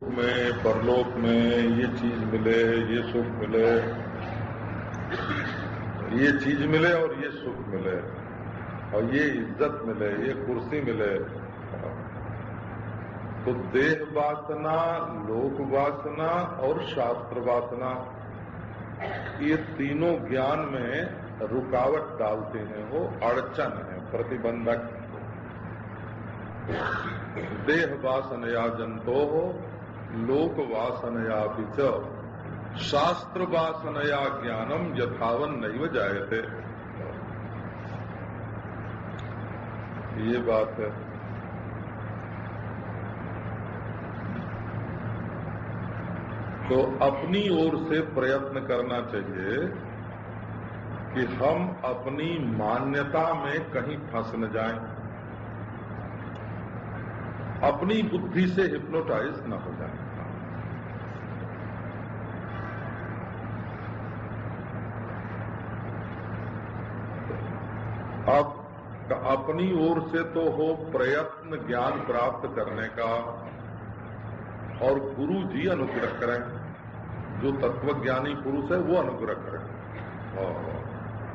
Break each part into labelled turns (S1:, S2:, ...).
S1: में परलोक में ये चीज मिले, ये सुख मिले, ये चीज मिले और ये सुख मिले और ये इज्जत मिले, ये कुर्सी मिले, तो देह वासना, लोक वासना और शास्त्र वासना ये तीनों ज्ञान में रुकावट डालते हैं, वो अड़चन है, प्रतिबंधक। देह वासनया जंतो हो, लोक वासनया च, शास्त्र वासनया ज्ञानम यथावन नैव जायते। ये बात है। तो अपनी ओर से प्रयत्न करना चाहिए कि हम अपनी मान्यता में कहीं फंस न जाएं, अपनी बुद्धि से हिप्नोटाइज न हो जाए। अब अपनी ओर से तो हो प्रयत्न ज्ञान प्राप्त करने का, और गुरु जी अनुग्रह करें, जो तत्वज्ञानी पुरुष है वो अनुग्रह करें। और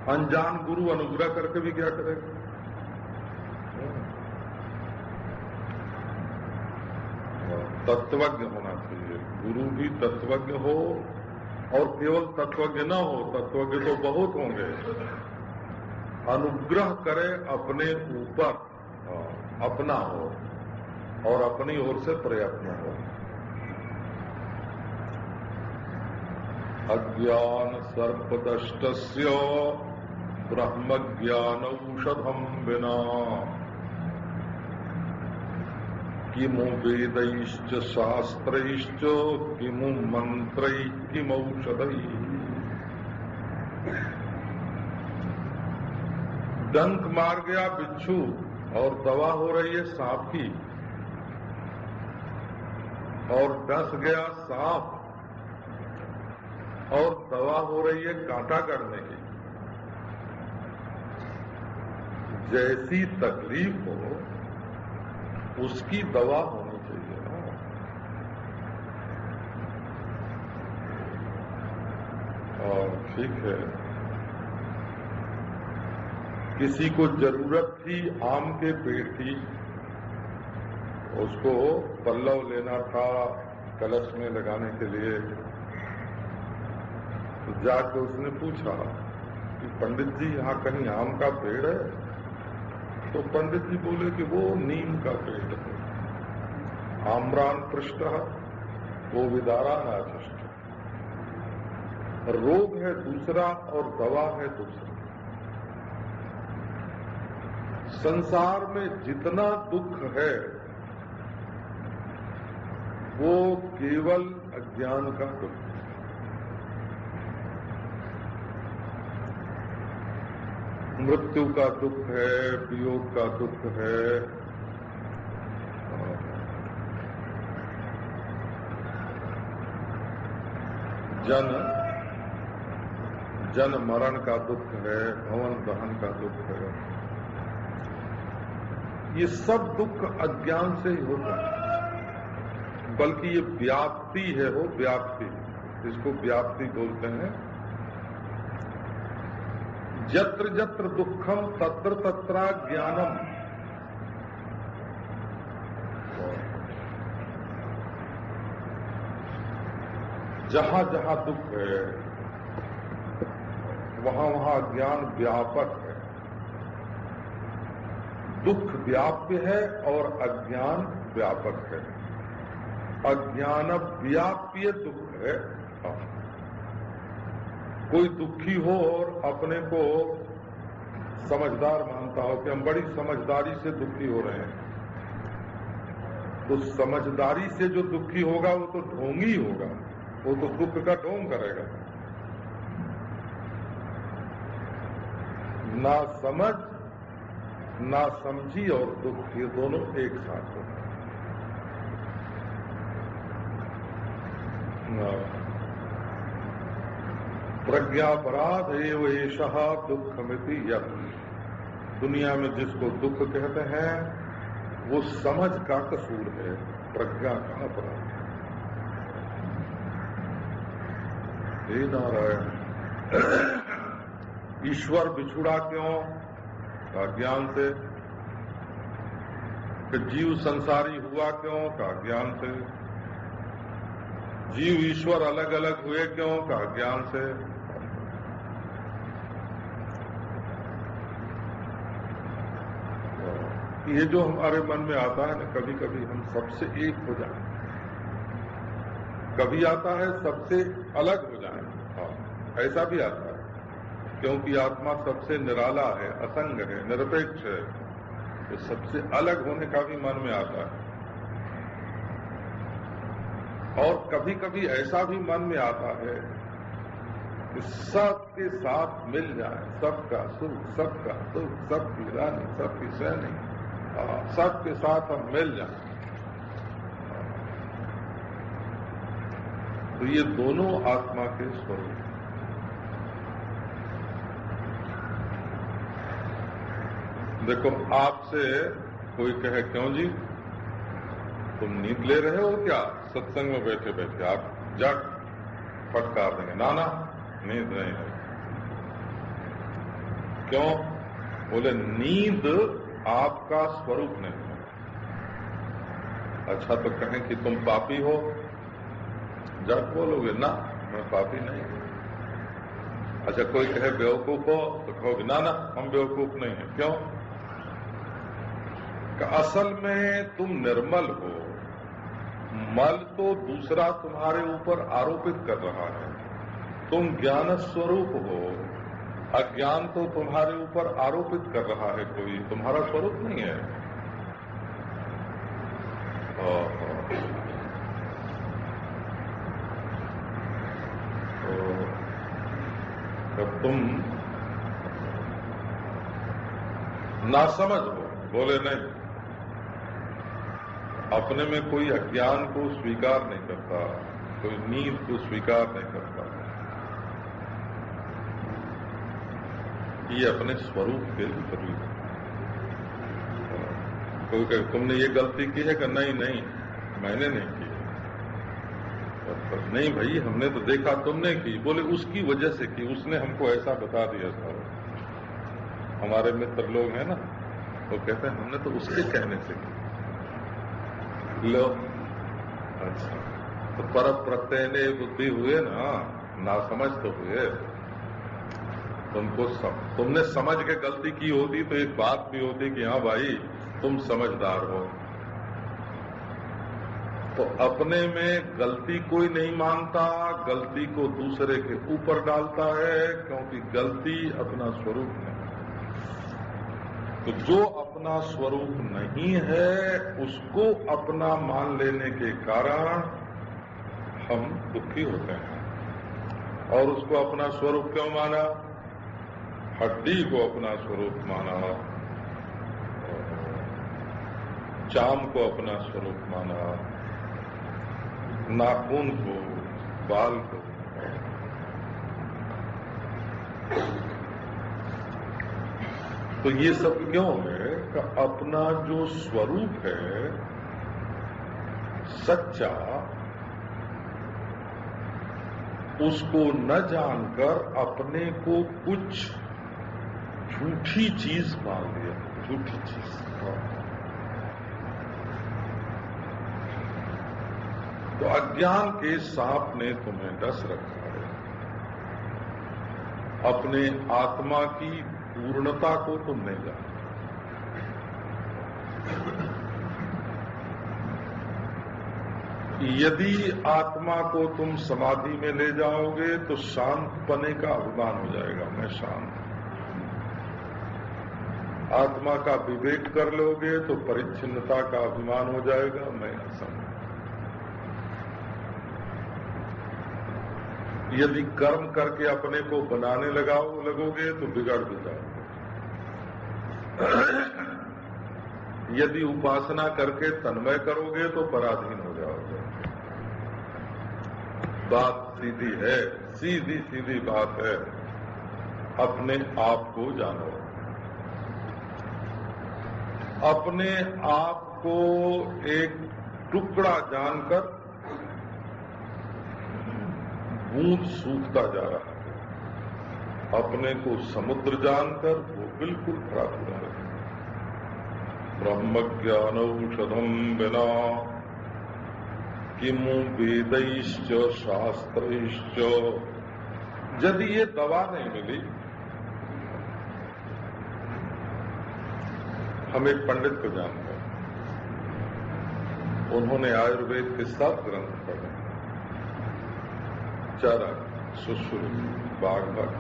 S1: अनजान गुरु अनुग्रह करके भी क्या करेगा? तत्वज्ञ होना चाहिए, गुरु भी तत्वज्ञ हो, और केवल तत्वज्ञ न हो, तत्वज्ञ तो बहुत होंगे, अनुग्रह करे अपने ऊपर, अपना हो और अपनी ओर से प्रयत्न हो। अज्ञान सर्पदष्टस्य ब्रह्म ज्ञान औषधम विना किमु वेदैश्च शास्त्रैश्च किमु मंत्रैः किमौषधैः। डंक मार गया बिच्छू और दवा हो रही है सांप की, और डस गया सांप और दवा हो रही है कांटा करने की। जैसी तकलीफ हो उसकी दवा होनी चाहिए ना। और ठीक है, किसी को जरूरत थी आम के पेड़ की, उसको पल्लव लेना था कलश में लगाने के लिए, तो जाके उसने पूछा कि पंडित जी यहाँ कहीं आम का पेड़ है? तो पंडित जी बोले कि वो नीम का पेड़ है, आम्रान पृष्ठ वो विदारा नाचिष्ट। रोग है दूसरा और दवा है दूसरा। संसार में जितना दुख है वो केवल अज्ञान का दुख है। मृत्यु का दुख है, वियोग का दुख है, जन मरण का दुख है, भवन दहन का दुख है। ये सब दुख अज्ञान से ही होता है, बल्कि ये व्याप्ति है, वो व्याप्ति, इसको व्याप्ति बोलते हैं। यत्र यत्र दुखम तत्र तत्र ज्ञानम। जहां जहां दुख है वहां वहां ज्ञान व्यापक है। दुख व्याप्य है और अज्ञान व्यापक है। अज्ञान व्याप्य दुख है। कोई दुखी हो और अपने को समझदार मानता हो कि हम बड़ी समझदारी से दुखी हो रहे हैं, तो समझदारी से जो दुखी होगा वो तो ढोंगी होगा, वो तो दुख का ढोंग करेगा। ना समझ, ना समझी और दुख, ये दोनों एक साथ होते हैं। प्रज्ञापराध एव एषः दुःखमिति यत्। दुनिया में जिसको दुख कहते हैं वो समझ का कसूर है, प्रज्ञा का अपराध है। हे नारायण, ईश्वर बिछुड़ा क्यों? का ज्ञान से। कि जीव संसारी हुआ क्यों? का ज्ञान से। जीव ईश्वर अलग अलग हुए क्यों? का ज्ञान से। ये जो हमारे मन में आता है ना, कभी कभी हम सबसे एक हो जाए, कभी आता है सबसे अलग हो जाए। हाँ, ऐसा भी आता है, क्योंकि आत्मा सबसे निराला है, असंग है, निरपेक्ष है, तो सबसे अलग होने का भी मन में आता है। और कभी कभी ऐसा भी मन में आता है कि सबके साथ मिल जाए, सबका सुख, सबका दुख, सबकी रानी, सबकी सैनी, सबके साथ हम मिल जाएं। तो ये दोनों आत्मा के स्वरूप। देखो, आपसे कोई कहे, क्यों जी तुम नींद ले रहे हो क्या? सत्संग में बैठे बैठे आप जट फटकार देंगे, ना ना नींद नहीं है। क्यों? बोले नींद आपका स्वरूप नहीं है। अच्छा, तो कहें कि तुम पापी हो, जट बोलोगे ना मैं पापी नहीं। अच्छा, कोई कहे बेवकूफ हो, तो कहोगे ना ना हम बेवकूफ नहीं है। क्यों? कि असल में तुम निर्मल हो, मल तो दूसरा तुम्हारे ऊपर आरोपित कर रहा है। तुम ज्ञान स्वरूप हो, अज्ञान तो तुम्हारे ऊपर आरोपित कर रहा है, कोई तुम्हारा स्वरूप नहीं है। तो तुम नासमझ हो, बोले नहीं, अपने में कोई अज्ञान को स्वीकार नहीं करता, कोई नींद को स्वीकार नहीं करता। ये अपने स्वरूप के विपरीत है। कोई कहे तुमने ये गलती की है? कि नहीं नहीं मैंने नहीं की। नहीं भाई, हमने तो देखा तुमने की। बोले उसकी वजह से की, उसने हमको ऐसा बता दिया था। हमारे मित्र लोग हैं ना, वो कहते हैं हमने तो उसके कहने से की। लो, अच्छा, तो पर प्रत्यय ने बुद्धि हुए ना समझ तो हुए। तुमने समझ के गलती की होती तो एक बात भी होती कि हाँ भाई तुम समझदार हो। तो अपने में गलती कोई नहीं मानता, गलती को दूसरे के ऊपर डालता है, क्योंकि गलती अपना स्वरूप नहीं। तो जो अपना स्वरूप नहीं है उसको अपना मान लेने के कारण हम दुखी होते हैं। और उसको अपना स्वरूप क्यों माना? हड्डी को अपना स्वरूप माना, चाम को अपना स्वरूप माना, नाखून को, बाल को। तो ये सब क्यों है कि अपना जो स्वरूप है सच्चा, उसको न जानकर अपने को कुछ झूठी चीज मान लिया, झूठी चीज। तो अज्ञान के सांप ने तुम्हें डस रखा है। अपने आत्मा की पूर्णता को तुम नहीं जानते। यदि आत्मा को तुम समाधि में ले जाओगे तो शांत पने का अभिमान हो जाएगा, मैं शांत। आत्मा का विवेक कर लोगे तो परिच्छिन्नता का अभिमान हो जाएगा, मैं असंग। यदि कर्म करके अपने को बनाने लगोगे तो बिगड़ भी जाओगे। यदि उपासना करके तन्मय करोगे तो पराधीन हो जाओगे। बात सीधी है, सीधी सीधी बात है। अपने आप को जानो, अपने आप को एक टुकड़ा जानकर बूंद सूखता जा रहा है। अपने को समुद्र जानकर वो बिल्कुल खराब हो रहा है। ब्रह्म ज्ञानौषधम बिना किमु वेदैश्च शास्त्रैश्च। यदि ये दवा नहीं मिली, हम एक पंडित को जानते हैं, उन्होंने आयुर्वेद के 7 ग्रंथ पढ़े, चरक, सुश्रुत, वाग्भट,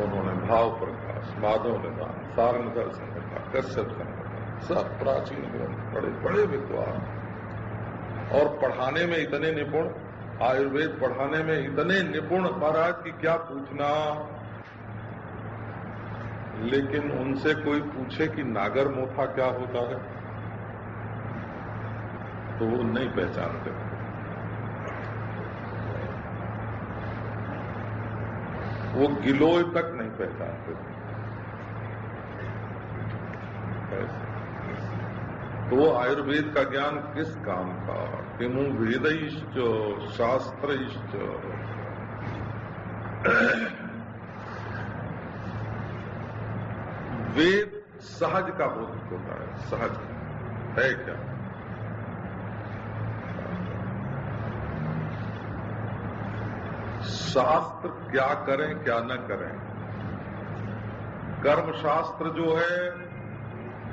S1: उन्होंने भाव प्रकाश, माधव निदान, सारंग दर्शन, कश्यप संहिता, सब प्राचीन ग्रंथ पढ़े, बड़े विद्वान और पढ़ाने में इतने निपुण, आयुर्वेद पढ़ाने में इतने निपुण महाराज की क्या पूछना। लेकिन उनसे कोई पूछे कि नागर मोथा क्या होता है तो वो नहीं पहचानते। वो गिलोय तक नहीं पहचानते। तो वो आयुर्वेद का ज्ञान किस काम का? किमु वेदैश्च शास्त्रैश्च। वेद सहज का बोधित होता है। सहज है क्या? शास्त्र क्या करें क्या न करें, कर्म शास्त्र जो है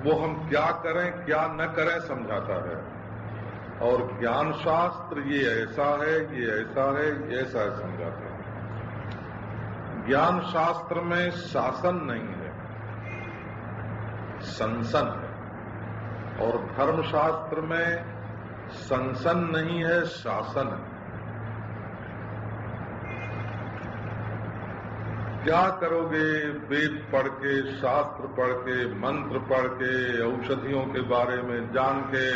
S1: वो हम क्या करें क्या न करें समझाता है, और ज्ञान शास्त्र ये ऐसा है, ये ऐसा है, ये ऐसा है समझाता है। ज्ञान शास्त्र में शासन नहीं है, संसन है, और धर्म शास्त्र में संसन नहीं है, शासन है। क्या करोगे वेद पढ़ के, शास्त्र पढ़ के, मंत्र पढ़ के, औषधियों के बारे में जान के,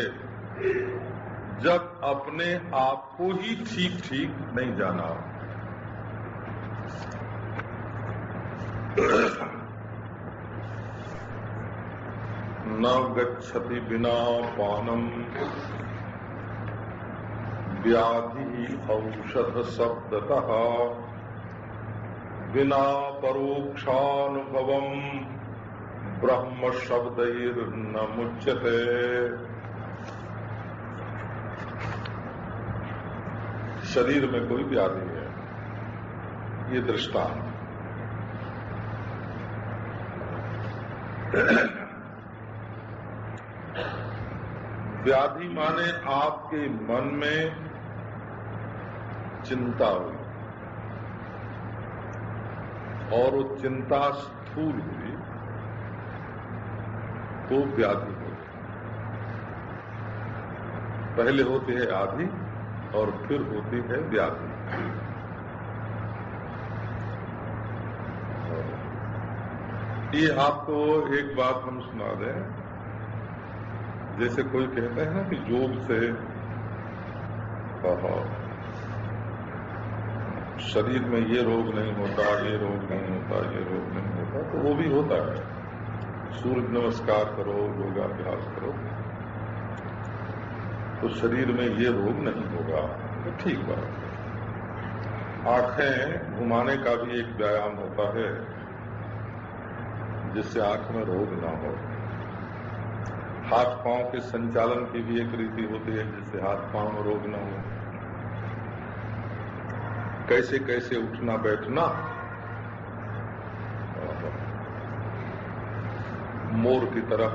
S1: जब अपने आप को ही ठीक ठीक नहीं जाना। न गच्छति बिना पानम व्याधि औषध शब्दतः बिना परोक्षानुभवम ब्रह्म शब्दैर्न मुच्यते। शरीर में कोई व्याधि है, ये दृष्टांत। व्याधि माने आपके मन में चिंता हुई और वो चिंता स्थूल हुई तो व्याधि होती। पहले होती है आधि और फिर होती है व्याधि। ये आपको एक बात हम सुना दें। जैसे कोई कहते हैं ना कि योग से शरीर में ये रोग नहीं होता, ये रोग नहीं होता, ये रोग नहीं होता, तो वो भी होता है। सूर्य नमस्कार करो, योगाभ्यास करो तो शरीर में ये रोग नहीं होगा, तो ठीक बात है। आंखें घुमाने का भी एक व्यायाम होता है जिससे आंख में रोग ना हो। हाथ पांव के संचालन की भी एक रीति होती है जिससे हाथ पांव में रोग न हो। कैसे कैसे उठना बैठना, मोर की तरह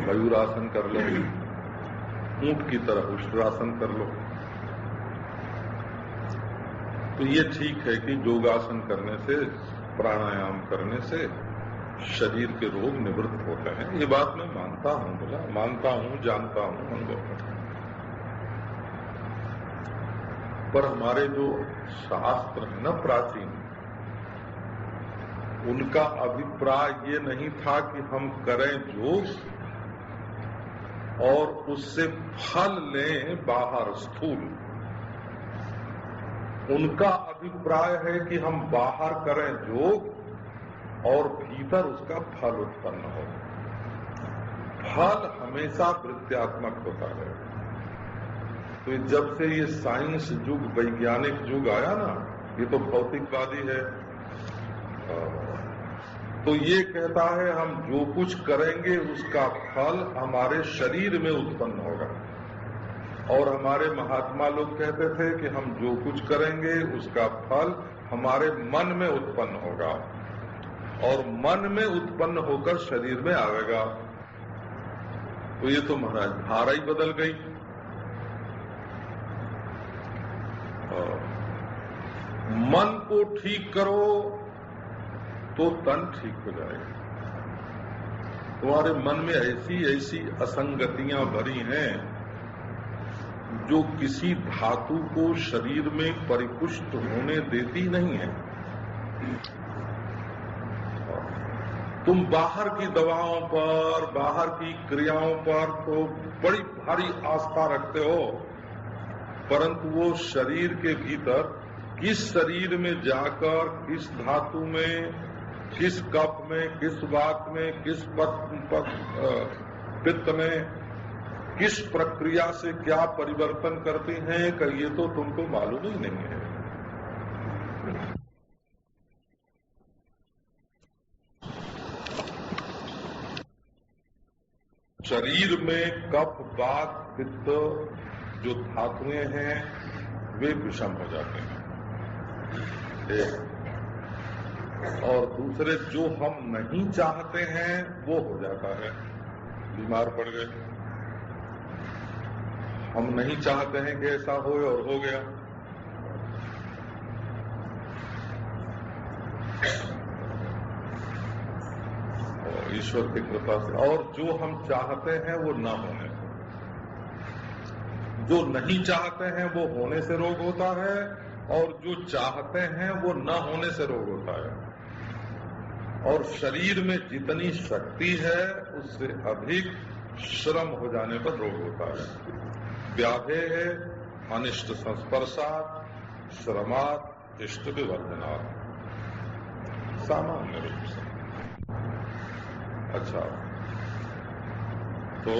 S1: मयूरासन कर लो, ऊंट की तरह उष्ट्रासन कर लो। तो ये ठीक है कि योगासन करने से, प्राणायाम करने से शरीर के रोग निवृत्त होते हैं। ये बात मैं मानता हूं, बोला मानता हूं, जानता हूं, अनुभव करता हूं। पर हमारे जो शास्त्र है ना प्राचीन, उनका अभिप्राय ये नहीं था कि हम करें योग और उससे फल लें बाहर स्थूल। उनका अभिप्राय है कि हम बाहर करें योग और भीतर उसका फल उत्पन्न हो। फल हमेशा वृत्त्यात्मक होता है। तो जब से ये साइंस युग, वैज्ञानिक युग आया ना, ये तो भौतिकवादी है, तो ये कहता है हम जो कुछ करेंगे उसका फल हमारे शरीर में उत्पन्न होगा। और हमारे महात्मा लोग कहते थे कि हम जो कुछ करेंगे उसका फल हमारे मन में उत्पन्न होगा, और मन में उत्पन्न होकर शरीर में आवेगा। तो ये तो महाराज धारा ही बदल गई। मन को ठीक करो तो तन ठीक हो जाएगा। तुम्हारे मन में ऐसी ऐसी असंगतियां भरी हैं जो किसी धातु को शरीर में परिपुष्ट होने देती नहीं है। तुम बाहर की दवाओं पर, बाहर की क्रियाओं पर तो बड़ी भारी आस्था रखते हो, परंतु वो शरीर के भीतर किस शरीर में जाकर, किस धातु में, किस कफ में, किस वात में, किस पित्त में, किस प्रक्रिया से क्या परिवर्तन करती हैं कि ये तो तुमको मालूम ही नहीं है। शरीर में कफ, वात, पित्त जो धातुएं हैं वे विषम हो जाते हैं, और दूसरे जो हम नहीं चाहते हैं वो हो जाता है। बीमार पड़ गए, हम नहीं चाहते हैं कि ऐसा हो और हो गया। और ईश्वर की कृपा से, और जो हम चाहते हैं वो न होने, जो नहीं चाहते हैं वो होने से रोग होता है, और जो चाहते हैं वो न होने से रोग होता है। और शरीर में जितनी शक्ति है उससे अधिक श्रम हो जाने पर रोग होता है। व्याधे है अनिष्ट संस्पर्शात, श्रमात इष्ट विवर्धनात्, सामान्य रूप से। अच्छा, तो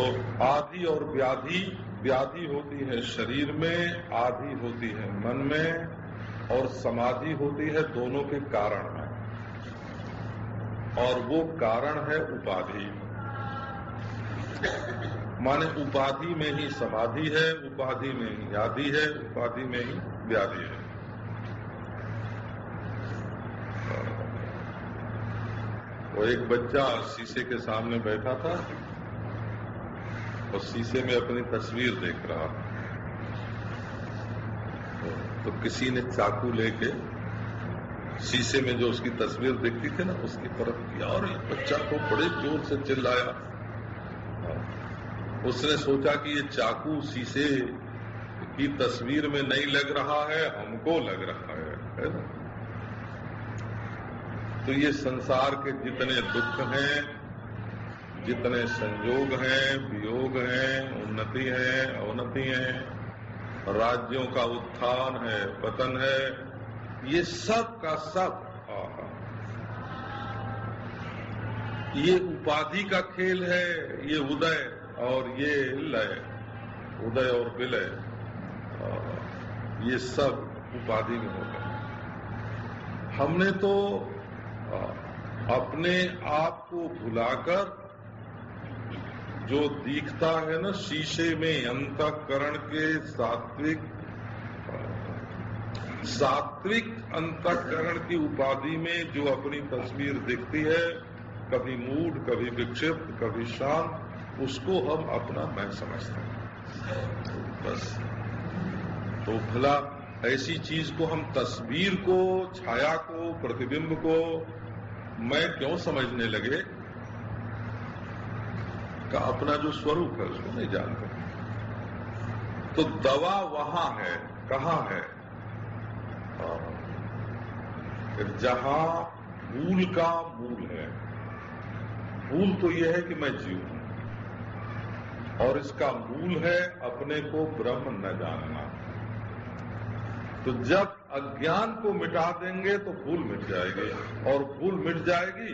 S1: आदि और व्याधि, व्याधि होती है शरीर में, आदि होती है मन में, और समाधि होती है दोनों के कारण में। और वो कारण है उपाधि, माने उपाधि में ही समाधि है, उपाधि में ही आदि है, उपाधि में ही व्याधि है। वो एक बच्चा शीशे के सामने बैठा था और शीशे में अपनी तस्वीर देख रहा, तो किसी ने चाकू लेके शीशे में जो उसकी तस्वीर दिखती थी ना उसकी तरफ किया, और बच्चा को बड़े जोर से चिल्लाया। उसने सोचा कि ये चाकू शीशे की तस्वीर में नहीं लग रहा है, हमको लग रहा है ना? तो ये संसार के जितने दुख हैं, जितने संयोग हैं, वियोग हैं, उन्नति है, अवनति है, राज्यों का उत्थान है, पतन है, ये सब का सब ये उपाधि का खेल है। ये उदय और ये लय, उदय और विलय, ये सब उपाधि में होता है। हमने तो अपने आप को भुलाकर जो दिखता है ना शीशे में, अंतःकरण के सात्विक अंतःकरण की उपाधि में जो अपनी तस्वीर दिखती है, कभी मूढ़, कभी विक्षिप्त, कभी शांत, उसको हम अपना मैं समझते हैं बस। तो भला ऐसी चीज को हम तस्वीर को, छाया को, प्रतिबिंब को मैं क्यों समझने लगे का अपना जो स्वरूप है उसको नहीं जानते। तो दवा वहां है, कहाँ है? जहां मूल का मूल है। मूल तो यह है कि मैं जीव हूं, और इसका मूल है अपने को ब्रह्म न जानना। तो जब अज्ञान को मिटा देंगे तो भूल मिट जाएगी, और भूल मिट जाएगी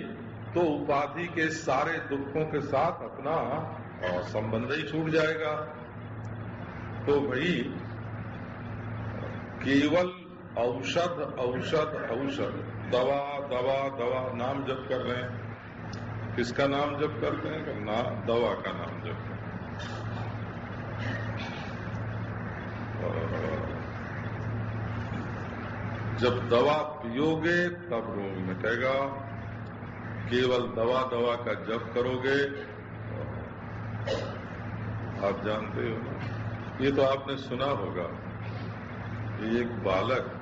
S1: तो उपाधि के सारे दुखों के साथ अपना संबंध ही छूट जाएगा। तो भाई केवल औषध औषध औषध, दवा दवा दवा नाम जप कर रहे हैं। किसका नाम जप करते हैं? ना दवा का नाम जप करते हैं। जब दवा पियोगे तब रोग मिटेगा। केवल दवा दवा का जप करोगे, आप जानते हो ना, ये तो आपने सुना होगा। एक बालक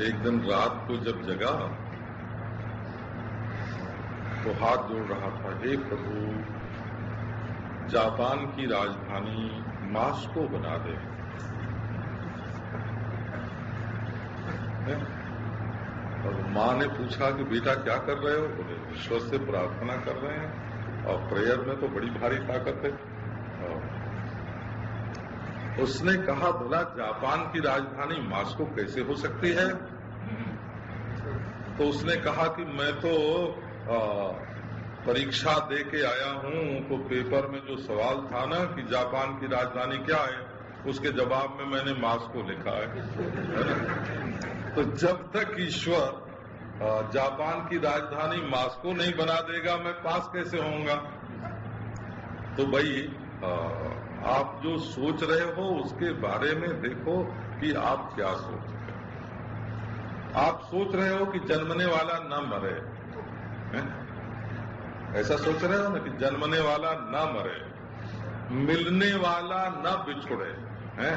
S1: एक दिन रात को जब जगा तो हाथ जोड़ रहा था, हे प्रभु, जापान की राजधानी मास्को बना दे। और माँ ने पूछा कि बेटा क्या कर रहे हो? बोले ईश्वर से प्रार्थना कर रहे हैं, और प्रेयर में तो बड़ी भारी ताकत है। उसने कहा, बोला जापान की राजधानी मास्को कैसे हो सकती है? तो उसने कहा कि मैं तो परीक्षा दे के आया हूं, तो पेपर में जो सवाल था ना कि जापान की राजधानी क्या है, उसके जवाब में मैंने मास्को लिखा है। तो जब तक ईश्वर जापान की राजधानी मास्को नहीं बना देगा, मैं पास कैसे होऊंगा? तो भाई आप जो सोच रहे हो उसके बारे में देखो कि आप क्या सोच रहे हो। आप सोच रहे हो कि जन्मने वाला न मरे, ऐसा सोच रहे हो ना कि जन्मने वाला न मरे, मिलने वाला न बिछुड़े, हैं?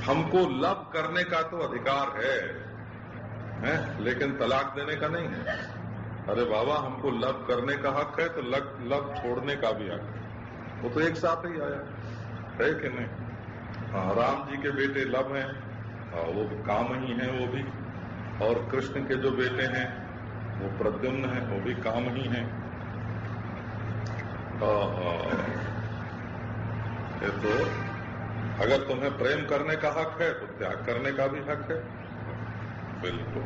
S1: हमको लव करने का तो अधिकार है, लेकिन तलाक देने का नहीं है। अरे बाबा, हमको लव करने का हक है तो लव छोड़ने का भी हक है। वो तो एक साथ ही आया है कि नहीं? हाँ, राम जी के बेटे लव हैं, वो काम ही हैं वो भी, और कृष्ण के जो बेटे हैं वो प्रद्युम्न हैं, वो भी काम ही हैं। तो अगर तुम्हें प्रेम करने का हक है तो त्याग करने का भी हक है। बिल्कुल,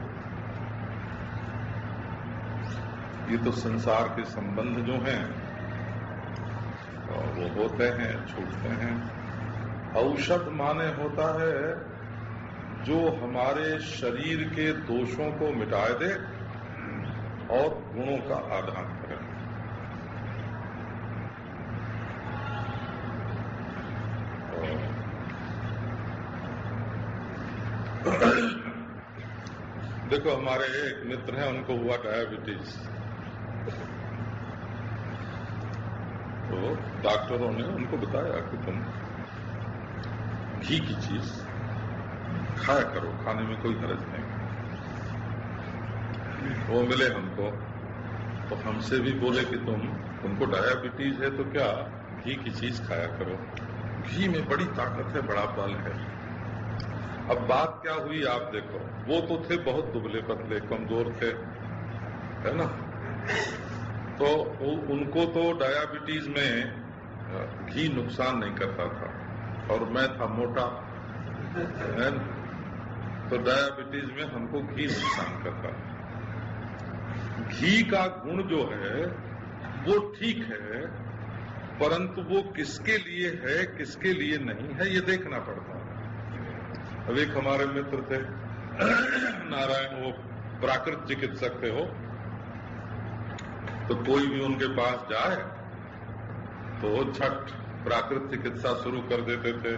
S1: ये तो संसार के संबंध जो हैं वो होते हैं, छूटते हैं। औषध माने होता है जो हमारे शरीर के दोषों को मिटा दे और गुणों का आदान करे। देखो, हमारे एक मित्र हैं, उनको हुआ डायबिटीज। तो डॉक्टरों ने उनको बताया कि तुम घी की चीज खाया करो, खाने में कोई हर्ज नहीं। वो मिले हमको तो हमसे भी बोले कि तुमको डायबिटीज है तो क्या घी की चीज खाया करो, घी में बड़ी ताकत है, बड़ा बल है। अब बात क्या हुई आप देखो, वो तो थे बहुत दुबले पतले, कमजोर थे, है ना? तो उनको तो डायबिटीज में घी नुकसान नहीं करता था, और मैं था मोटा, है ना? तो डायबिटीज में हमको घी नुकसान करता। घी का गुण जो है वो ठीक है, परंतु वो किसके लिए है किसके लिए नहीं है ये देखना पड़ता है। अब एक हमारे मित्र थे नारायण, वो प्राकृत चिकित्सक थे। हो तो कोई भी उनके पास जाए तो वो झट प्राकृत चिकित्सा शुरू कर देते थे।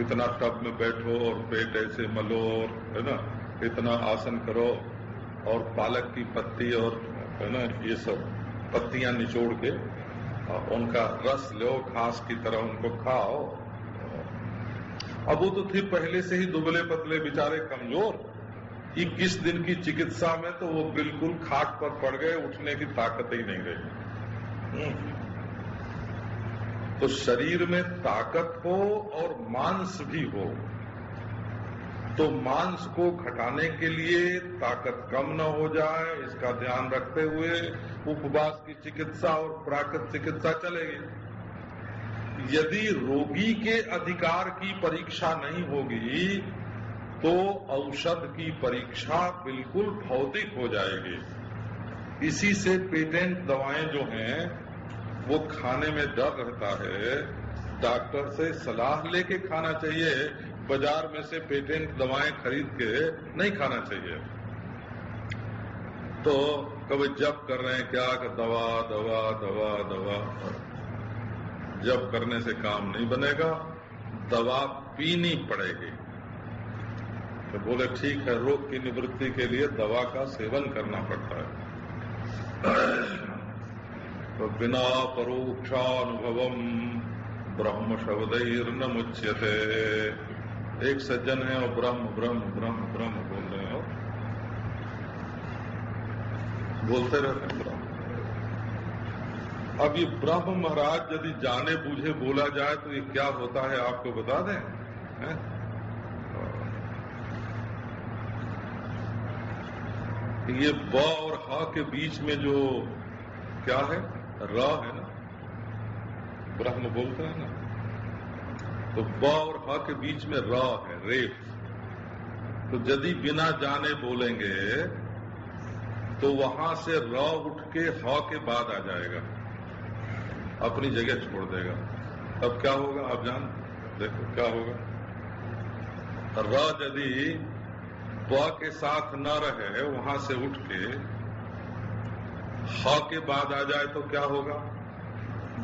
S1: इतना टब में बैठो और पेट ऐसे मलो, और है ना, इतना आसन करो, और पालक की पत्ती और है ना ये सब पत्तियां निचोड़ के उनका रस लो, घास की तरह उनको खाओ। अब वो तो थे पहले से ही दुबले पतले बेचारे, कमजोर। 21 दिन की चिकित्सा में तो वो बिल्कुल खाट पर पड़ गए, उठने की ताकत ही नहीं रही। तो शरीर में ताकत हो और मांस भी हो, तो मांस को घटाने के लिए ताकत कम न हो जाए, इसका ध्यान रखते हुए उपवास की चिकित्सा और प्राकृत चिकित्सा चलेगी। यदि रोगी के अधिकार की परीक्षा नहीं होगी तो तो औषध की परीक्षा बिल्कुल भौतिक हो जाएगी। इसी से पेटेंट दवाएं जो हैं वो खाने में डर रहता है, डॉक्टर से सलाह लेके खाना चाहिए, बाजार में से पेटेंट दवाएं खरीद के नहीं खाना चाहिए। तो कभी जप कर रहे हैं क्या कि दवा दवा दवा दवा, जप करने से काम नहीं बनेगा, दवा पीनी पड़ेगी। तो बोले ठीक है, रोग की निवृत्ति के लिए दवा का सेवन करना पड़ता है। तो बिना परोक्षानुभवम ब्रह्म शब्दैर्न मुच्यते। एक सज्जन है और ब्रह्म ब्रह्म ब्रह्म ब्रह्म बोल रहे हैं, बोलते रहते हैं ब्रह्म। अब ये ब्रह्म महाराज यदि जाने बूझे बोला जाए तो ये क्या होता है आपको बता दें, है? ये ब और हा के बीच में जो क्या है, र है ना, ब्रह्म बोलते हैं ना, तो ब और हा के बीच में र है, रेफ। तो यदि बिना जाने बोलेंगे तो वहां से र उठ के ह के बाद आ जाएगा, अपनी जगह छोड़ देगा। तब क्या होगा आप जान देखो क्या होगा। र यदि ब के साथ न रहे, वहां से उठ के ह के बाद आ जाए तो क्या होगा,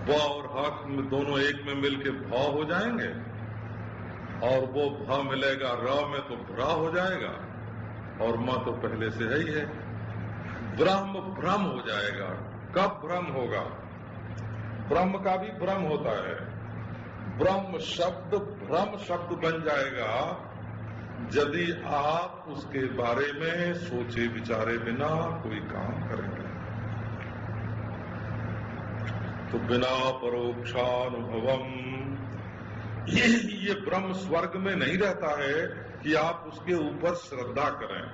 S1: ब और ह दोनों एक में मिलके भ हो जाएंगे, और वो भ मिलेगा र में तो भ्रा हो जाएगा, और म तो पहले से है ही है। ब्रह्म भ्रम हो जाएगा। कब भ्रम होगा? ब्रह्म का भी भ्रम होता है। ब्रह्म शब्द भ्रम शब्द बन जाएगा यदि आप उसके बारे में सोचे विचारे बिना कोई काम करेंगे। तो बिना परोक्षानुभवम, ये ब्रह्म स्वर्ग में नहीं रहता है कि आप उसके ऊपर श्रद्धा करें।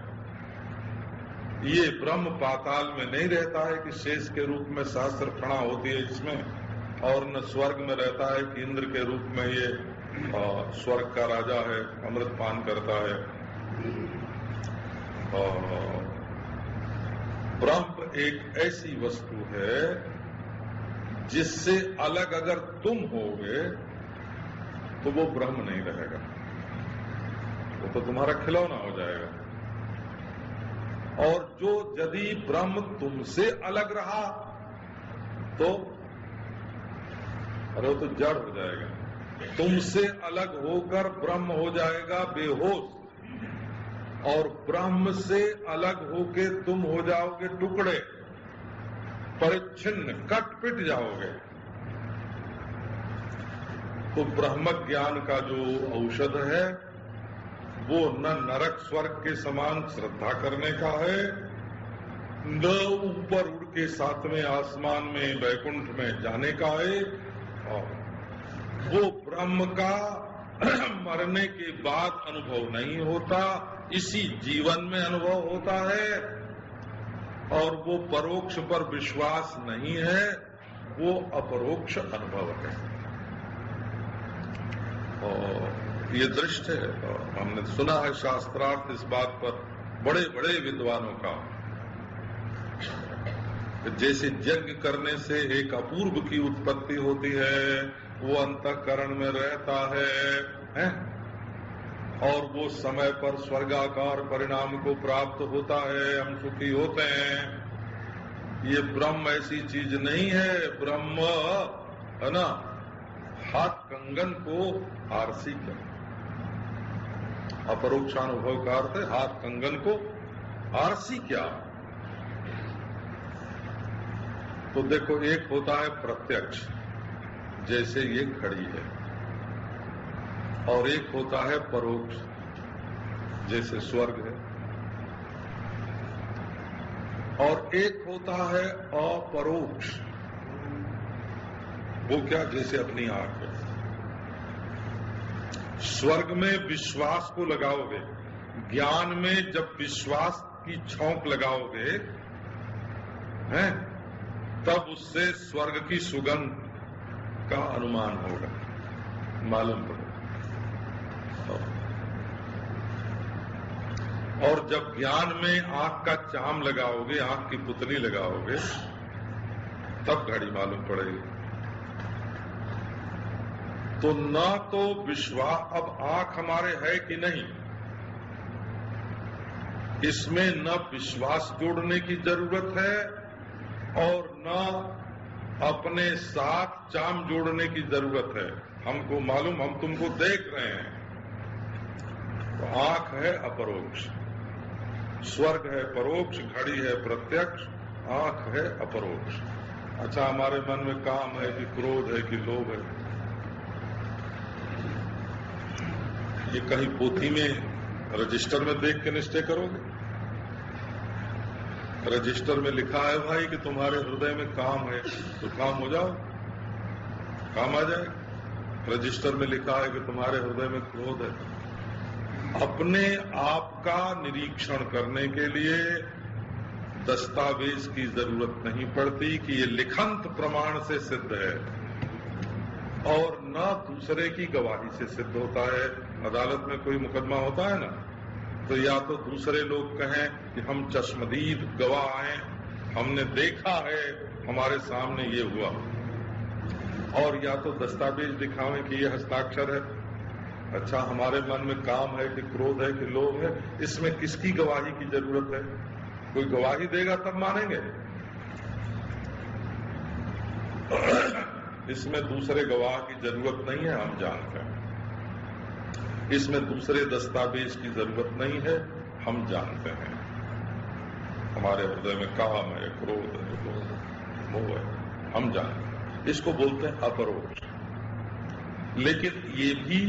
S1: ये ब्रह्म पाताल में नहीं रहता है कि शेष के रूप में सहस्त्र फणा होती है इसमें, और न स्वर्ग में रहता है कि इंद्र के रूप में ये स्वर्ग का राजा है, अमृत पान करता है। ब्रह्म एक ऐसी वस्तु है जिससे अलग अगर तुम होगे तो वो ब्रह्म नहीं रहेगा, वो तो तुम्हारा खिलौना हो जाएगा। और जो यदि ब्रह्म तुमसे अलग रहा तो अरे वो तो जड़ हो जाएगा। तुमसे अलग होकर ब्रह्म हो जाएगा बेहोश, और ब्रह्म से अलग होके तुम हो जाओगे टुकड़े, परिच्छिन्न, कट पिट जाओगे। तो ब्रह्म ज्ञान का जो औषध है वो न नरक स्वर्ग के समान श्रद्धा करने का है, न ऊपर उड़ के सातवें आसमान में वैकुंठ में जाने का है। और वो ब्रह्म का मरने के बाद अनुभव नहीं होता, इसी जीवन में अनुभव होता है। और वो परोक्ष पर विश्वास नहीं है, वो अपरोक्ष अनुभव है। और ये दृष्ट है, और हमने सुना है शास्त्रार्थ इस बात पर बड़े बड़े विद्वानों का, जैसे यज्ञ करने से एक अपूर्व की उत्पत्ति होती है, वो अंतःकरण में रहता है, और वो समय पर स्वर्गाकार परिणाम को प्राप्त होता है, हम सुखी होते हैं। ये ब्रह्म ऐसी चीज नहीं है। ब्रह्म है ना, हाथ कंगन को आरसी क्या, अपरोक्षानुभव का अर्थ है हाथ कंगन को आरसी क्या। तो देखो, एक होता है प्रत्यक्ष, जैसे ये खड़ी है, और एक होता है परोक्ष, जैसे स्वर्ग है, और एक होता है अपरोक्ष। वो क्या? जैसे अपनी आंख है। स्वर्ग में विश्वास को लगाओगे, ज्ञान में जब विश्वास की छौंक लगाओगे हैं, तब उससे स्वर्ग की सुगंध का अनुमान होगा, मालूम पड़ेगा। और जब ज्ञान में आंख का चाम लगाओगे, आंख की पुतली लगाओगे, तब घड़ी मालूम पड़ेगी। तो न तो विश्वास, अब आंख हमारे है कि नहीं, इसमें न विश्वास जोड़ने की जरूरत है और न अपने साथ चाम जोड़ने की जरूरत है। हमको मालूम, हम तुमको देख रहे हैं, तो आंख है अपरोक्ष, स्वर्ग है परोक्ष, घड़ी है प्रत्यक्ष, आंख है अपरोक्ष। अच्छा, हमारे मन में काम है कि क्रोध है कि लोभ है, ये कहीं पोथी में रजिस्टर में देख के निश्चय करोगे? रजिस्टर में लिखा है भाई कि तुम्हारे हृदय में काम है, तो काम हो जाओ, काम आ जाए। रजिस्टर में लिखा है कि तुम्हारे हृदय में क्रोध है। अपने आप का निरीक्षण करने के लिए दस्तावेज की जरूरत नहीं पड़ती कि ये लिखंत प्रमाण से सिद्ध है, और न दूसरे की गवाही से सिद्ध होता है। अदालत में कोई मुकदमा होता है ना, तो या तो दूसरे लोग कहें कि हम चश्मदीद गवाह हैं, हमने देखा है, हमारे सामने ये हुआ, और या तो दस्तावेज दिखावें कि ये हस्ताक्षर है। अच्छा, हमारे मन में काम है कि क्रोध है कि लोभ है, इसमें किसकी गवाही की जरूरत है? कोई गवाही देगा तब मानेंगे। इसमें दूसरे गवाह की जरूरत नहीं है, हम जानते हैं। इसमें दूसरे दस्तावेज की जरूरत नहीं है, हम जानते हैं। हमारे हृदय में काम है, क्रोध है, लोभ है, मोह है, हम जानते हैं। इसको बोलते हैं अपरोक्ष। लेकिन ये भी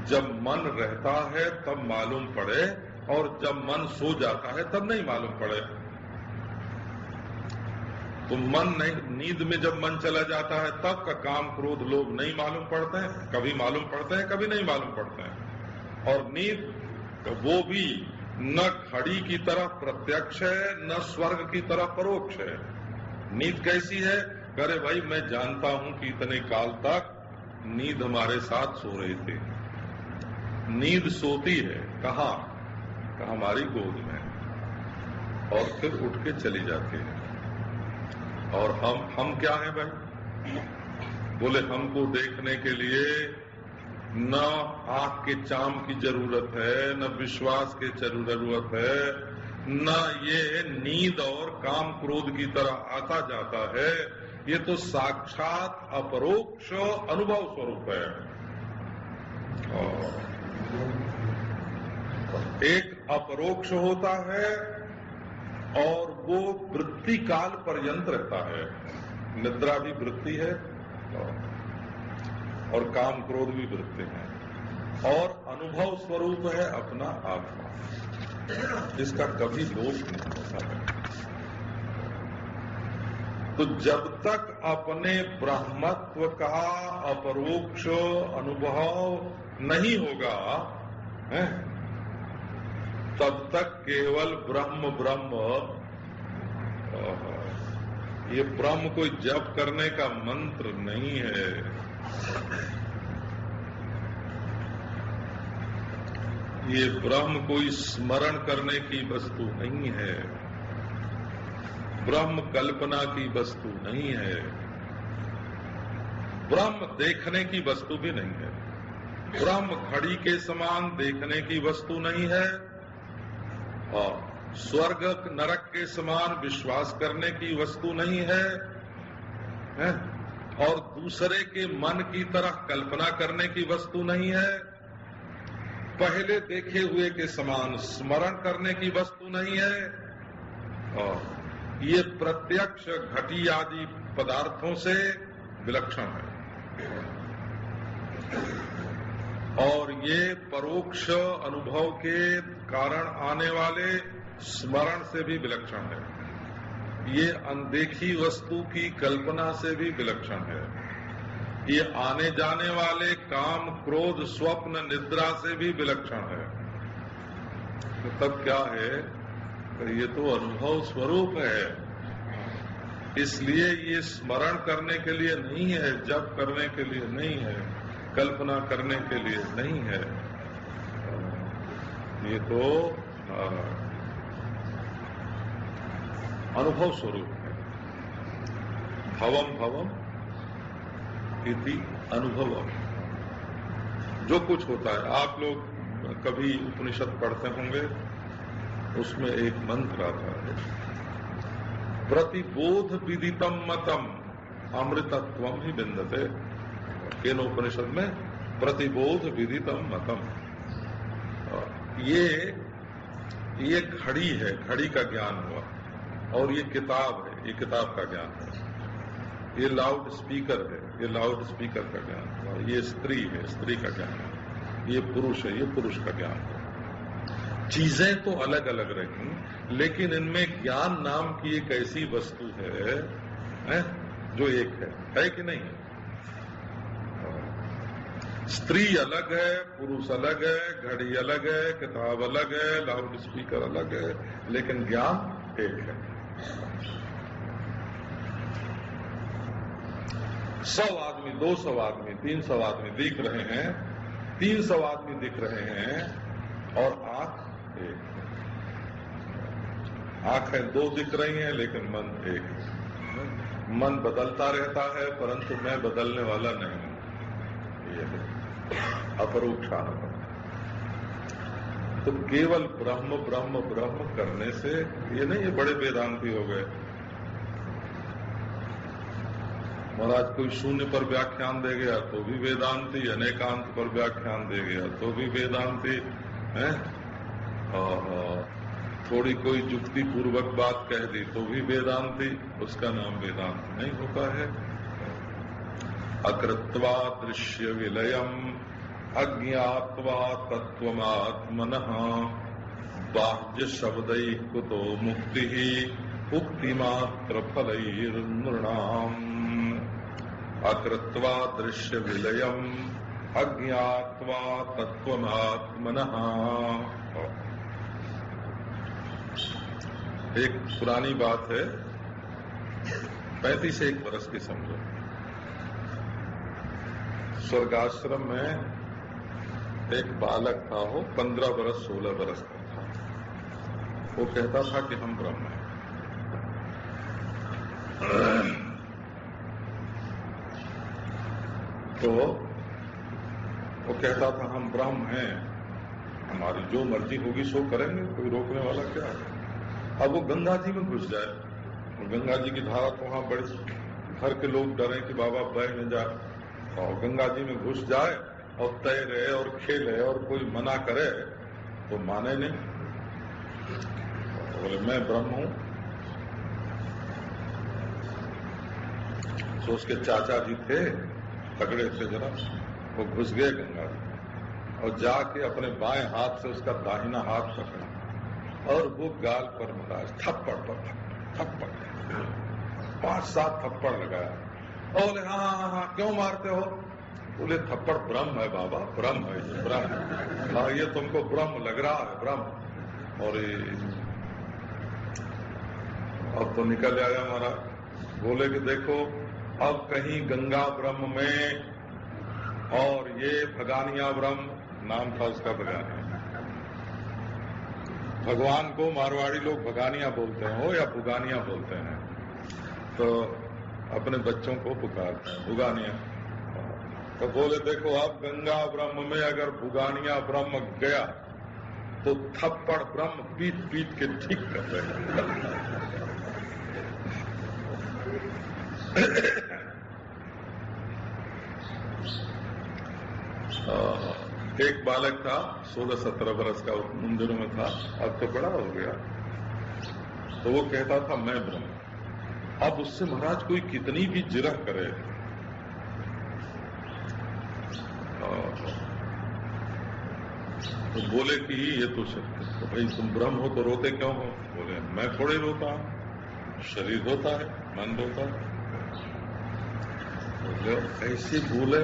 S1: जब मन रहता है तब मालूम पड़े, और जब मन सो जाता है तब नहीं मालूम पड़े। तो मन नहीं, नींद में जब मन चला जाता है तब का काम क्रोध लोभ नहीं मालूम पड़ते हैं, कभी मालूम पड़ते हैं, कभी नहीं मालूम पड़ते हैं। और नींद वो भी न घड़ी की तरह प्रत्यक्ष है, न स्वर्ग की तरह परोक्ष है। नींद कैसी है? अरे भाई, मैं जानता हूं कि इतने काल तक नींद हमारे साथ सो रही थी। नींद सोती है कहाँ? हमारी गोद में, और फिर उठ के चली जाती है। और हम क्या हैं भाई? बोले हमको देखने के लिए न आंख के चाम की जरूरत है, न विश्वास की जरूरत है, न ये नींद और काम क्रोध की तरह आता जाता है। ये तो साक्षात अपरोक्ष अनुभव स्वरूप है। एक अपरोक्ष होता है और वो वृत्ति काल पर्यंत रहता है। निद्रा भी वृत्ति है और काम क्रोध भी वृत्ति है, और अनुभव स्वरूप है अपना आत्मा। इसका कभी लोप नहीं होता है। तो जब तक अपने ब्रह्मत्व का अपरोक्ष अनुभव नहीं होगा है, तब तक केवल ब्रह्म ब्रह्म, ये ब्रह्म कोई जप करने का मंत्र नहीं है। ये ब्रह्म कोई स्मरण करने की वस्तु नहीं है, ब्रह्म कल्पना की वस्तु नहीं है, ब्रह्म देखने की वस्तु भी नहीं है, ब्रह्म घड़ी के समान देखने की वस्तु नहीं है, और स्वर्ग नरक के समान विश्वास करने की वस्तु नहीं है, और दूसरे के मन की तरह कल्पना करने की वस्तु नहीं है, पहले देखे हुए के समान स्मरण करने की वस्तु नहीं है, और ये प्रत्यक्ष घटी आदि पदार्थों से विलक्षण है, और ये परोक्ष अनुभव के कारण आने वाले स्मरण से भी विलक्षण है, ये अनदेखी वस्तु की कल्पना से भी विलक्षण है, ये आने जाने वाले काम क्रोध स्वप्न निद्रा से भी विलक्षण है। तो तब क्या है? ये तो अनुभव स्वरूप है, इसलिए ये स्मरण करने के लिए नहीं है, जप करने के लिए नहीं है, कल्पना करने के लिए नहीं है। ये तो अनुभव स्वरूप है। भवम भवम इति अनुभवम। जो कुछ होता है, आप लोग कभी उपनिषद पढ़ते होंगे, उसमें एक मंत्र आता है, प्रतिबोध विदितम मतम अमृतत्वम ही बिंदते। केन उपनिषद में प्रतिबोध विदितम मतम। ये घड़ी है, घड़ी का ज्ञान हुआ, और ये किताब है, ये किताब का ज्ञान है। ये लाउड स्पीकर है, ये लाउड स्पीकर का ज्ञान हुआ। ये स्त्री है, स्त्री का ज्ञान है। ये पुरुष है, ये पुरुष का ज्ञान है। चीजें तो अलग अलग रही, लेकिन इनमें ज्ञान नाम की एक ऐसी वस्तु है जो एक है कि नहीं? स्त्री अलग है, पुरुष अलग है, घड़ी अलग है, किताब अलग है, लाउड स्पीकर अलग है, लेकिन ज्ञान एक है। 100 आदमी, 200 आदमी, 300 आदमी दिख रहे हैं, 300 आदमी दिख रहे हैं, और आंख एक है। आंखें 2 दिख रही हैं, लेकिन मन एक है। मन बदलता रहता है, परंतु मैं बदलने वाला नहीं हूं। ये है अपरोक्षानुभव। तो केवल ब्रह्म ब्रह्म ब्रह्म करने से ये नहीं, ये बड़े वेदांती हो गए। महाराज कोई शून्य पर व्याख्यान दे गया तो भी वेदांती, अनेकांत पर व्याख्यान दे गया तो भी वेदांती है, और थोड़ी कोई युक्ति पूर्वक बात कह दी तो भी वेदांती। उसका नाम वेदांत नहीं होता है। अकृत्वा दृश्य विलयम अज्ञात्वा तत्वमात्मनः बाह्य शब्दै कुतो मुक्ति उक्तिमात्र फलैर्नृणाम्। अकृत्वा दृश्य विलयम अज्ञात्वा तत्वमात्मनः। एक पुरानी बात है, 35 वर्ष की समझो। स्वर्गाश्रम में एक बालक था, वो 15 वर्ष 16 वर्ष का था। वो कहता था कि हम ब्रह्म हैं। तो वो कहता था हम ब्रह्म हैं, हमारी जो मर्जी होगी सो करेंगे, कोई रोकने वाला क्या है। अब वो गंगा जी में घुस जाए, गंगा जी की धारा तो वहां बड़े घर के लोग डरे कि बाबा बह न जाए, और गंगा जी में घुस जाए और तैरे और खेले और कोई मना करे तो माने नहीं। बोले मैं ब्रह्म हूं। तो उसके चाचा जी थे, तगड़े थे जरा, वो घुस गए गंगा जी और जाके अपने बाएं हाथ से उसका दाहिना हाथ पकड़ा और वो गाल पर महाराज थप्पड़ पर थप्पड़ 5-7 थप्पड़ लगाया। बोले हाँ, क्यों मारते हो? बोले थप्पड़ ब्रह्म है बाबा, ब्रह्म है ये, ब्रह्म। हाँ, ये तुमको ब्रह्म लग रहा है, ब्रह्म। और अब तो निकल आया महाराज। बोले कि देखो, अब कहीं गंगा ब्रह्म में और ये भगानिया ब्रह्म, नाम था उसका भगानिया। भगवान को मारवाड़ी लोग भगानिया बोलते हैं, हो या भुगानिया बोलते हैं, तो अपने बच्चों को पुकारते हैं भुगानिया। तो बोले देखो, अब गंगा ब्रह्म में अगर भुगानिया ब्रह्म गया तो थप्पड़ ब्रह्म पीट पीट के ठीक कर देगा। एक बालक था 16-17 वर्ष का, मंदिरों में था, अब तो बड़ा हो गया। तो वो कहता था मैं ब्रह्म। अब उससे महाराज कोई कितनी भी जिरह करे, तो बोले कि ये तो सत्य। तो भाई तुम ब्रह्म हो तो रोते क्यों हो? बोले मैं थोड़े रोता हूं, शरीर रोता है, मन रोता है। बोले ऐसे बोले,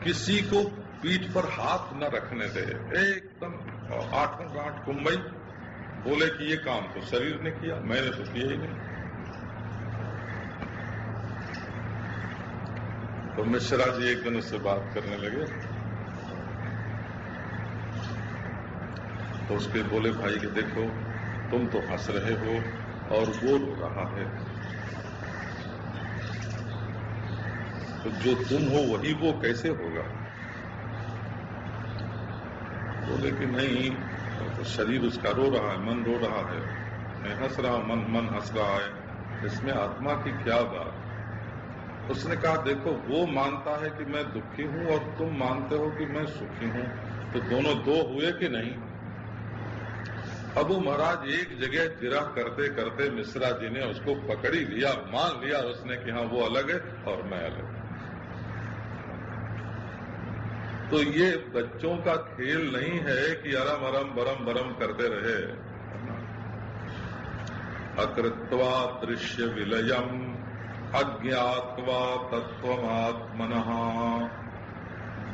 S1: किसी को पीठ पर हाथ न रखने दे, एकदम 8 गांठ कुंबई। बोले कि ये काम तो शरीर ने किया, मैंने तो किया ही नहीं। तो मिश्रा जी एक दिन उससे बात करने लगे। तो उसके बोले भाई कि देखो तुम तो हंस रहे हो और वो रो रहा है, तो जो तुम हो वही वो कैसे होगा? बोले कि नहीं, तो शरीर उसका रो रहा है, मन रो रहा है, मैं हंस रहा हूं, मन हंस रहा है, इसमें आत्मा की क्या बात? उसने कहा देखो वो मानता है कि मैं दुखी हूं और तुम मानते हो कि मैं सुखी हूं, तो दोनों दो हुए कि नहीं? अब वो महाराज एक जगह विरह करते करते मिश्रा जी ने उसको पकड़ ही लिया, मान लिया उसने कि हाँ वो अलग है और मैं अलग। तो ये बच्चों का खेल नहीं है कि अरम अरम बरम बरम करते रहे। अकृत्वा दृश्य विलयम अज्ञात्वा तत्वमात्मनः,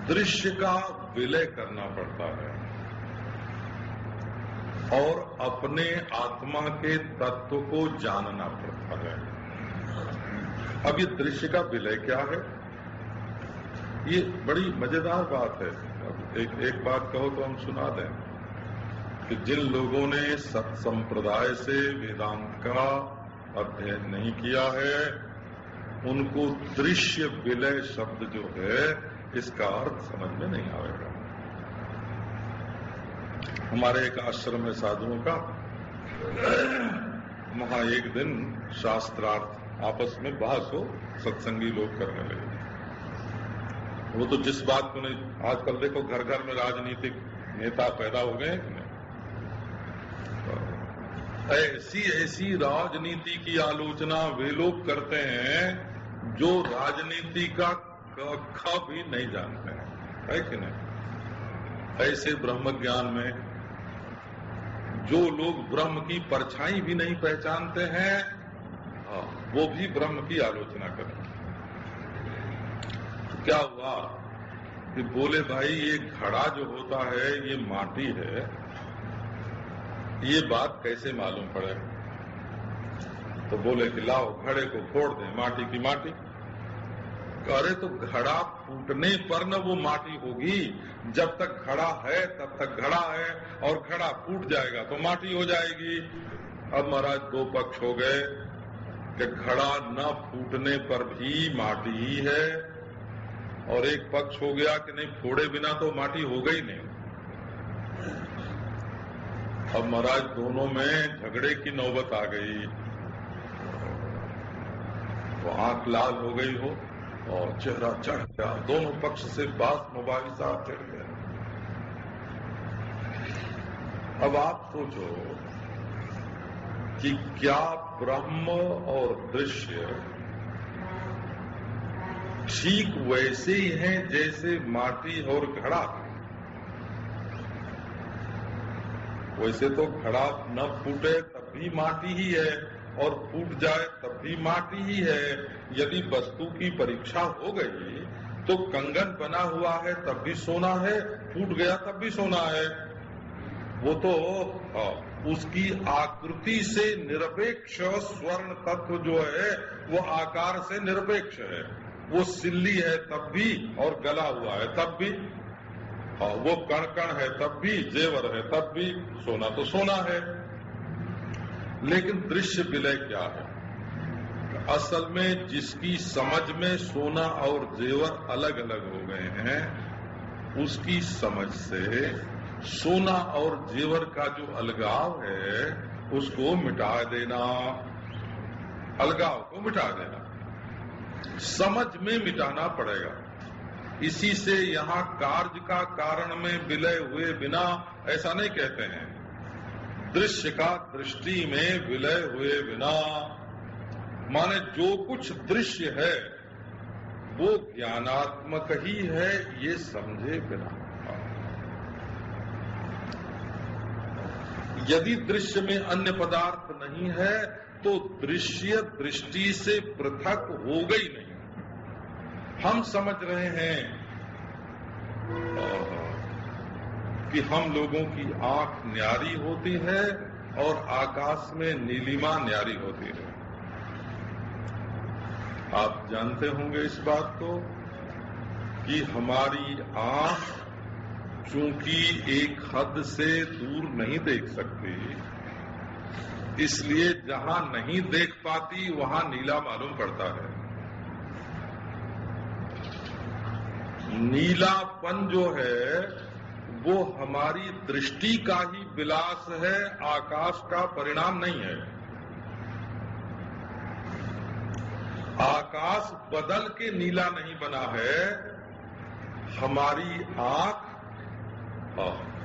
S1: दृश्य का विलय करना पड़ता है और अपने आत्मा के तत्व को जानना पड़ता है। अब ये दृश्य का विलय क्या है? ये बड़ी मजेदार बात है। अब एक बात कहो तो हम सुना दें कि जिन लोगों ने सत्संप्रदाय से वेदांत का अध्ययन नहीं किया है उनको दृश्य विलय शब्द जो है इसका अर्थ समझ में नहीं आएगा। हमारे एक आश्रम में साधुओं का वहां एक दिन शास्त्रार्थ आपस में बहस हो, सत्संगी लोग करने लगे। वो तो जिस बात को नहीं, आजकल देखो घर घर में राजनीतिक नेता पैदा हो गए कि नहीं, ऐसी ऐसी राजनीति की आलोचना वे लोग करते हैं जो राजनीति का ख भी नहीं जानते हैं, है कि नहीं? ऐसे ब्रह्म ज्ञान में जो लोग ब्रह्म की परछाई भी नहीं पहचानते हैं वो भी ब्रह्म की आलोचना करते हैं। क्या हुआ कि बोले भाई ये घड़ा जो होता है ये माटी है, ये बात कैसे मालूम पड़े? तो बोले कि लाओ घड़े को फोड़ दें, माटी की माटी। अरे तो घड़ा फूटने पर न वो माटी होगी, जब तक घड़ा है तब तक घड़ा है और घड़ा फूट जाएगा तो माटी हो जाएगी। अब महाराज दो पक्ष हो गए कि घड़ा न फूटने पर भी माटी ही है और एक पक्ष हो गया कि नहीं फोड़े बिना तो माटी हो गई नहीं। अब महाराज दोनों में झगड़े की नौबत आ गई, वो आंख लाल हो गई हो और चेहरा चढ़ गया, दोनों पक्ष से बात मोबाइल साहब चढ़ गया। अब आप सोचो कि क्या ब्रह्म और दृश्य ठीक वैसे ही हैं जैसे माटी और घड़ा? वैसे तो घड़ा न फूटे तब भी माटी ही है और फूट जाए तब भी माटी ही है। यदि वस्तु की परीक्षा हो गई तो कंगन बना हुआ है तब भी सोना है, फूट गया तब भी सोना है। वो तो उसकी आकृति से निरपेक्ष स्वर्ण तत्व जो है वो आकार से निरपेक्ष है। वो सिल्ली है तब भी और गला हुआ है तब भी, वो कण कण है तब भी, जेवर है तब भी, सोना तो सोना है। लेकिन दृश्य विलय क्या है? असल में जिसकी समझ में सोना और जेवर अलग अलग हो गए हैं उसकी समझ से सोना और जेवर का जो अलगाव है उसको मिटा देना, अलगाव को मिटा देना, समझ में मिटाना पड़ेगा। इसी से यहाँ कार्य का कारण में विलय हुए बिना ऐसा नहीं कहते हैं। दृश्य का दृष्टि में विलय हुए बिना माने जो कुछ दृश्य है वो ज्ञानात्मक ही है ये समझे बिना। यदि दृश्य में अन्य पदार्थ नहीं है तो दृश्य दृष्टि से पृथक हो गई नहीं। हम समझ रहे हैं कि हम लोगों की आंख न्यारी होती है और आकाश में नीलिमा न्यारी होती है। आप जानते होंगे इस बात को कि हमारी आंख चूंकि एक हद से दूर नहीं देख सकती, इसलिए जहां नहीं देख पाती वहां नीला मालूम पड़ता है। नीलापन जो है वो हमारी दृष्टि का ही विलास है, आकाश का परिणाम नहीं है। आकाश बदल के नीला नहीं बना है, हमारी आंख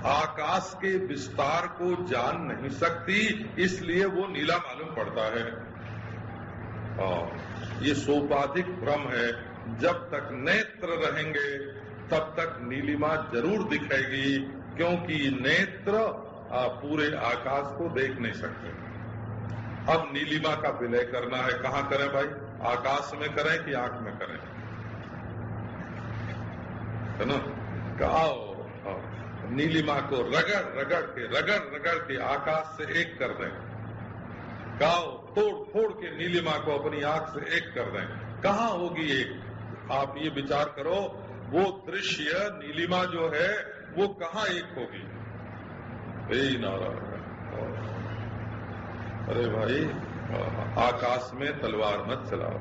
S1: आकाश के विस्तार को जान नहीं सकती, इसलिए वो नीला मालूम पड़ता है। ये सोपाधिक भ्रम है। जब तक नेत्र रहेंगे तब तक नीलिमा जरूर दिखेगी, क्योंकि नेत्र पूरे आकाश को देख नहीं सकते। अब नीलिमा का विलय करना है, कहाँ करें भाई? आकाश में करें कि आंख में करें? है ना? आओ नीलिमा को रगड़ के आकाश से एक कर दें। गाओ तोड़ फोड़ के नीलिमा को अपनी आंख से एक कर दें। कहाँ होगी एक? आप ये विचार करो, वो दृश्य नीलिमा जो है वो कहाँ एक होगी? नारायण। अरे भाई, आकाश में तलवार मत चलाओ।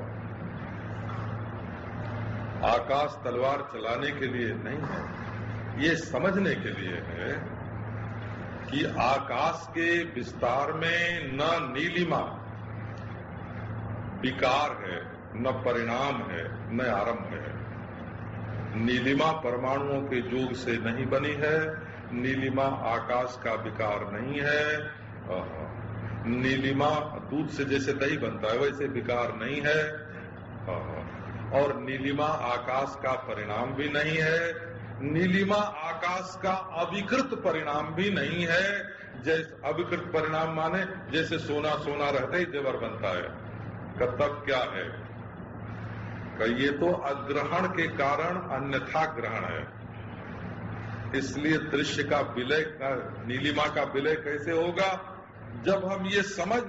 S1: आकाश तलवार चलाने के लिए नहीं है, ये समझने के लिए है कि आकाश के विस्तार में न नीलिमा विकार है, न परिणाम है, न आरंभ है। नीलिमा परमाणुओं के जोग से नहीं बनी है, नीलिमा आकाश का विकार नहीं है। नीलिमा दूध से जैसे दही बनता है वैसे विकार नहीं है, और नीलिमा आकाश का परिणाम भी नहीं है। नीलिमा आकाश का अविकृत परिणाम भी नहीं है। जैसे अविकृत परिणाम माने जैसे सोना सोना रहते ही जेवर बनता है। तब क्या है? ये तो अग्रहण के कारण अन्यथा ग्रहण है। इसलिए दृश्य का विलय, नीलिमा का विलय कैसे होगा? जब हम ये समझ